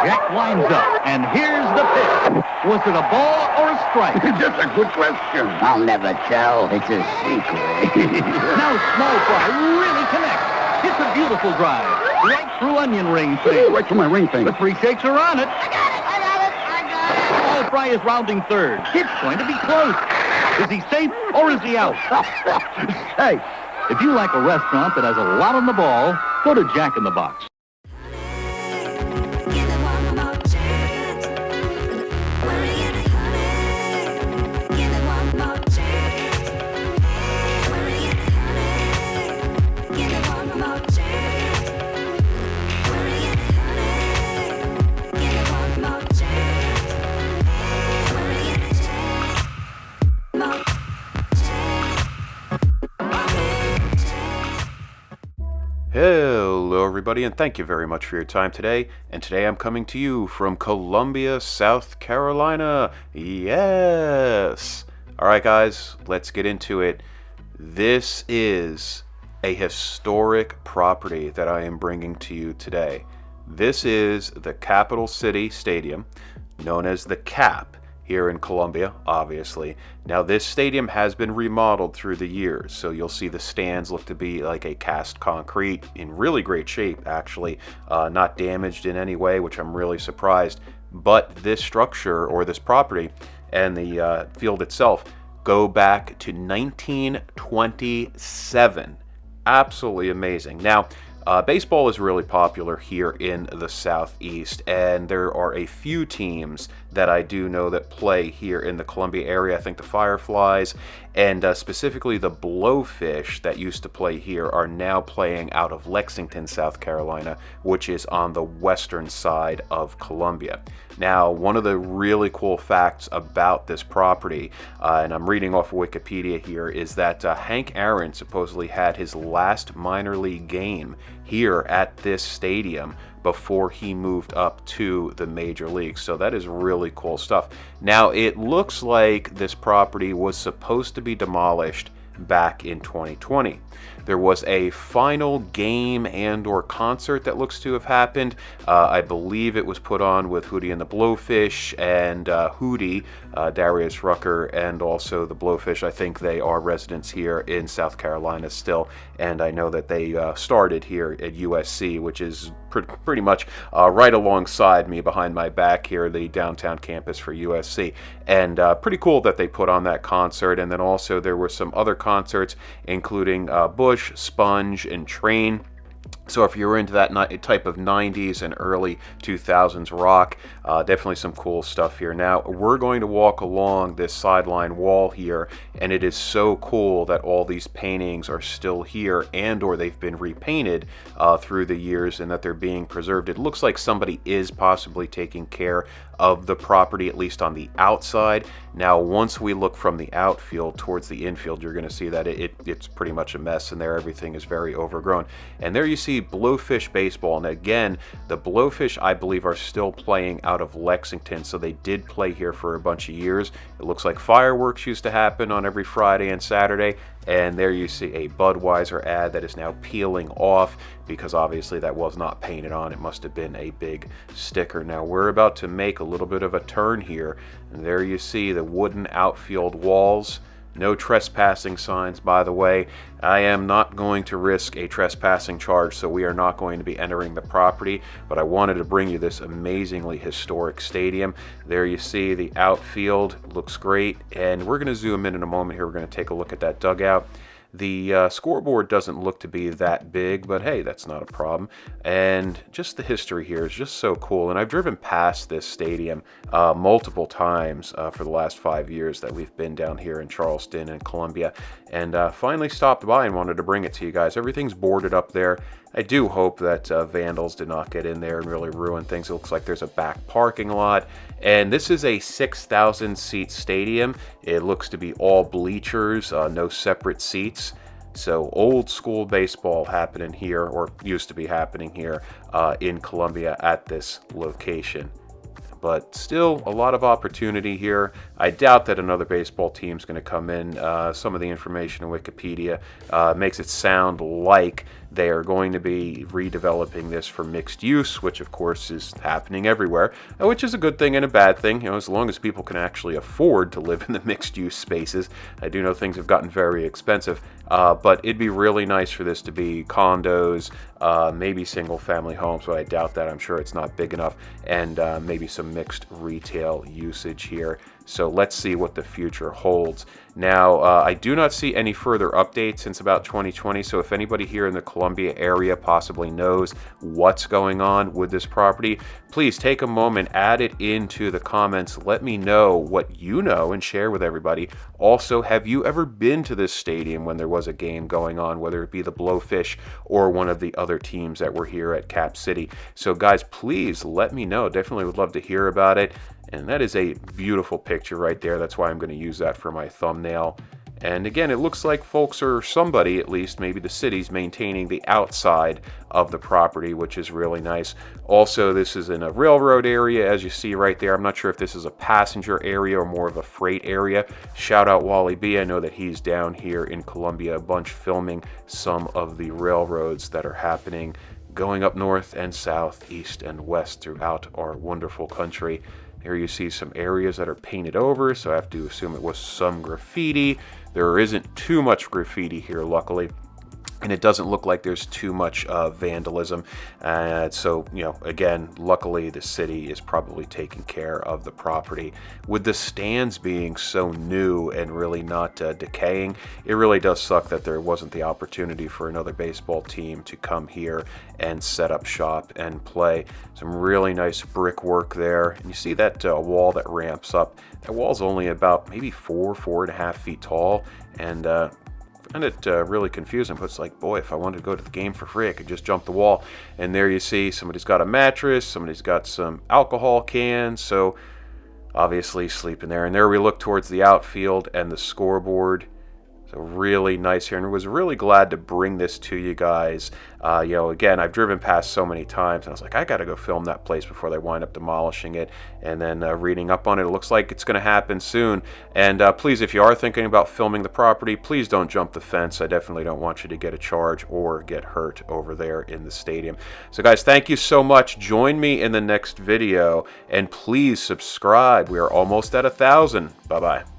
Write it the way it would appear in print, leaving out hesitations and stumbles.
Jack lines up, and here's the pitch. Was it a ball or a strike? Just a good question. I'll never tell. It's a secret. Now Small Fry really connects. It's a beautiful drive, right through onion ring thing. Right through my ring thing. The 3 shakes are on it. I got it. Small Fry is rounding third. It's going to be close. Is he safe or is he out? Hey, if you like a restaurant that has a lot on the ball, go to Jack in the Box. Hello everybody, and thank you very much for your time today. And today I'm coming to you from Columbia, South Carolina. Yes! Alright guys, let's get into it. This is a historic property that I am bringing to you today. This is the Capital City Stadium, known as the CAP, here in Columbia, obviously. Now this stadium has been remodeled through the years, so you'll see the stands look to be like a cast concrete in really great shape, actually, not damaged in any way, which I'm really surprised. But this structure, or this property, and the field itself go back to 1927. Absolutely amazing. Now, baseball is really popular here in the Southeast, and there are a few teams that I do know that play here in the Columbia area. I think the Fireflies and specifically the Blowfish that used to play here are now playing out of Lexington, South Carolina, which is on the western side of Columbia. Now, one of the really cool facts about this property, and I'm reading off of Wikipedia here, is that Hank Aaron supposedly had his last minor league game here at this stadium before he moved up to the major leagues. So that is really cool stuff. Now, it looks like this property was supposed to be demolished back in 2020. There was a final game and or concert that looks to have happened. I believe it was put on with Hootie and the Blowfish, and Hootie, Darius Rucker, and also the Blowfish. I think they are residents here in South Carolina still, and I know that they started here at USC, which is pretty much right alongside me behind my back here, the downtown campus for USC. And pretty cool that they put on that concert. And then also there were some other concerts, including Bush, Sponge, and Train. So if you're into that type of 90s and early 2000s rock, definitely some cool stuff here. Now, we're going to walk along this sideline wall here, and it is so cool that all these paintings are still here, and or they've been repainted through the years, and that they're being preserved. It looks like somebody is possibly taking care of the property, at least on the outside. Now, once we look from the outfield towards the infield, you're going to see that it's pretty much a mess in there. Everything is very overgrown. And there you see Blowfish baseball. And again, the Blowfish, I believe, are still playing out of Lexington, so they did play here for a bunch of years. It looks like fireworks used to happen on every Friday and Saturday. And there you see a Budweiser ad that is now peeling off because obviously that was not painted on. It must have been a big sticker. Now we're about to make a little bit of a turn here, and there you see the wooden outfield walls. No trespassing signs, by the way. I am not going to risk a trespassing charge, so we are not going to be entering the property, but I wanted to bring you this amazingly historic stadium. There you see the outfield, looks great, and we're going to zoom in a moment here. We're going to take a look at that dugout. The scoreboard doesn't look to be that big, but hey, that's not a problem. And just the history here is just so cool. And I've driven past this stadium multiple times for the last 5 years that we've been down here in Charleston and Columbia, and finally stopped by and wanted to bring it to you guys. Everything's boarded up there. I do hope that vandals did not get in there and really ruin things. It looks like there's a back parking lot. And this is a 6,000 seat stadium. It looks to be all bleachers, no separate seats. So old school baseball happening here, or used to be happening here in Columbia at this location. But still a lot of opportunity here. I doubt that another baseball team's going to come in. Some of the information in Wikipedia makes it sound like They are going to be redeveloping this for mixed use, which of course is happening everywhere, which is a good thing and a bad thing, you know, as long as people can actually afford to live in the mixed use spaces. I do know things have gotten very expensive, but it'd be really nice for this to be condos, maybe single family homes, but I doubt that. I'm sure it's not big enough, and maybe some mixed retail usage here. So let's see what the future holds. Now, I do not see any further updates since about 2020, so if anybody here in the Columbia area possibly knows what's going on with this property, please take a moment, add it into the comments, let me know what you know and share with everybody. Also, have you ever been to this stadium when there was a game going on, whether it be the Blowfish or one of the other teams that were here at Cap City? So guys, please let me know. Definitely would love to hear about it. And that is a beautiful picture right there. That's why I'm going to use that for my thumbnail. And again, it looks like folks, or somebody at least, maybe the city's maintaining the outside of the property, which is really nice. Also, this is in a railroad area, as you see right there. I'm not sure if this is a passenger area or more of a freight area. Shout out Wally B. I know that he's down here in Columbia a bunch filming some of the railroads that are happening going up north and south, east and west throughout our wonderful country. Here you see some areas that are painted over, so I have to assume it was some graffiti. There isn't too much graffiti here, luckily. And it doesn't look like there's too much vandalism. So, you know, again, luckily the city is probably taking care of the property. With the stands being so new and really not decaying, it really does suck that there wasn't the opportunity for another baseball team to come here and set up shop and play. Some really nice brickwork there. And you see that wall that ramps up. That wall's only about maybe 4.5 feet tall. And and it really confusing, but it's like, boy, if I wanted to go to the game for free, I could just jump the wall. And there you see somebody's got a mattress, somebody's got some alcohol cans, so obviously sleeping there. And there we look towards the outfield and the scoreboard. So really nice here, and I was really glad to bring this to you guys. You know, again, I've driven past so many times, and I was like, I got to go film that place before they wind up demolishing it. And then reading up on it, it looks like it's going to happen soon. And please, if you are thinking about filming the property, please don't jump the fence. I definitely don't want you to get a charge or get hurt over there in the stadium. So guys, thank you so much. Join me in the next video, and please subscribe. We are almost at 1,000. Bye-bye.